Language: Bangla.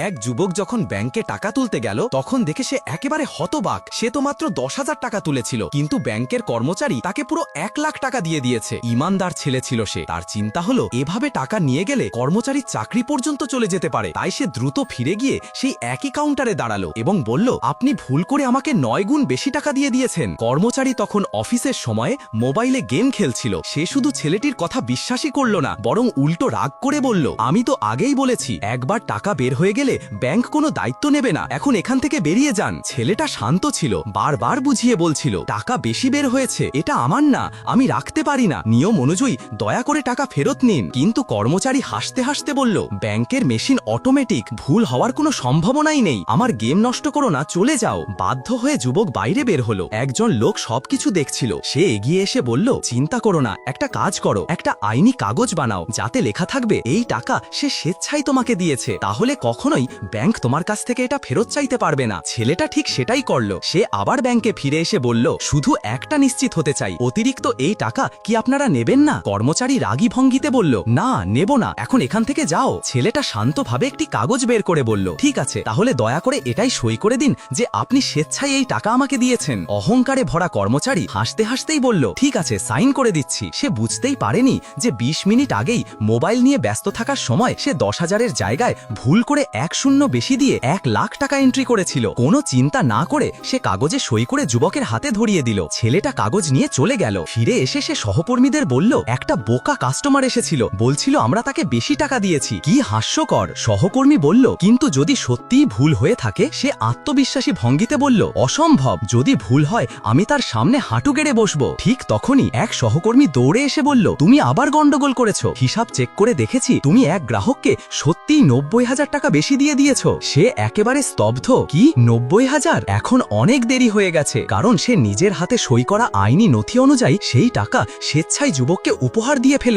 এক যুবক যখন ব্যাংকে টাকা তুলতে গেল তখন দেখে সে একেবারে হতবাক। সে তো মাত্র 10,000 টাকা তুলেছিল, কিন্তু ব্যাংকের কর্মচারী তাকে পুরো 1 লাখ টাকা দিয়ে দিয়েছে। ইমানদার ছেলে ছিল সে। তার চিন্তা হলো এভাবে টাকা নিয়ে গেলে কর্মচারীর চাকরি পর্যন্ত চলে যেতে পারে। তাই সে দ্রুত ফিরে গিয়ে সেই একই কাউন্টারে দাঁড়ালো এবং বলল, আপনি ভুল করে আমাকে 9 গুণ বেশি টাকা দিয়ে দিয়েছেন। কর্মচারী তখন অফিসের সময়ে মোবাইলে গেম খেলছিল। সে শুধু ছেলেটির কথা বিশ্বাসই করল না, বরং উল্টো রাগ করে বলল, আমি তো আগেই বলেছি একবার টাকা বের হয়ে গেলে ব্যাংক কোনো দায়িত্ব নেবে না, এখন এখান থেকে বেরিয়ে যান। ছেলেটা শান্ত ছিল, বারবার বুঝিয়ে বলছিল, টাকা বেশি বের হয়েছে, এটা আমার না, আমি রাখতে পারি না, নিয়ম অনুযায়ী দয়া করে টাকা ফেরত নিন। কিন্তু কর্মচারী হাসতে হাসতে বলল, ব্যাংকের মেশিন অটোমেটিক, ভুল হওয়ার কোনো সম্ভাবনাই নেই, আমার গেম নষ্ট করো না, চলে যাও। বাধ্য হয়ে যুবক বাইরে বের হলো। একজন লোক সবকিছু দেখছিল। সে এগিয়ে এসে বলল, চিন্তা করো না, একটা কাজ করো, একটা আইনি কাগজ বানাও যাতে লেখা থাকবে এই টাকা সে স্বেচ্ছায় তোমাকে দিয়েছে, তাহলে কখনোই ব্যাংক তোমার কাছ থেকে এটা ফেরত চাইতে পারবে না। ছেলেটা ঠিক সেটাই করলো। সে আবার ব্যাংকে ফিরে এসে বলল, শুধু একটা নিশ্চিত হতে চাই, অতিরিক্ত এই টাকা কি আপনারা নেবেন না? কর্মচারী রাগী ভঙ্গিতে বলল, না, নেব না, এখন এখান থেকে যাও। ছেলেটা শান্তভাবে একটি কাগজ বের করে বলল, ঠিক আছে, তাহলে দয়া করে এটাই সই করে দিন যে আপনি স্বেচ্ছায় এই টাকা আমাকে দিয়েছেন। অহংকারে ভরা কর্মচারী হাসতে হাসতেই বলল, ঠিক আছে, সাইন করে দিচ্ছি। সে বুঝতেই পারেনি যে 20 মিনিট আগেই মোবাইল নিয়ে ব্যস্ত থাকার সময় সে 10,000-এর জায়গায় ভুল করে 1 শূন্য বেশি দিয়ে 1 লাখ টাকা এন্ট্রি করেছিল। কোনো চিন্তা না করে সে কাগজে সই করে যুবকের হাতে ধরিয়ে দিল। ছেলেটা কাগজ নিয়ে চলে গেল। ফিরে এসে সে সহকর্মীদের বলল, একটা বোকা কাস্টমার এসেছিল, বলছিল আমরা তাকে বেশি টাকা দিয়েছি। কি হাস্যকর। সহকর্মী বলল, কিন্তু যদি সত্যিই ভুল হয়ে থাকে? সে আত্মবিশ্বাসী ভঙ্গিতে বলল, অসম্ভব, যদি ভুল হয় আমি তার সামনে হাঁটু গেড়ে বসবো। ঠিক তখনই এক সহকর্মী দৌড়ে এসে বলল, তুমি আবার গন্ডগোল করেছো, হিসাব চেক করে দেখেছি তুমি এক গ্রাহককে সত্যিই 90,000 টাকা বেশি দিয়ে দিয়েছো। সে একেবারে স্তব্ধ। কি 90,000? এখন অনেক দেরি হয়ে গেছে, কারণ সে নিজের হাতে সই করা আইনি নথি অনুযায়ী সেই টাকা স্বেচ্ছায় যুবককে উপহার দিয়ে ফেলে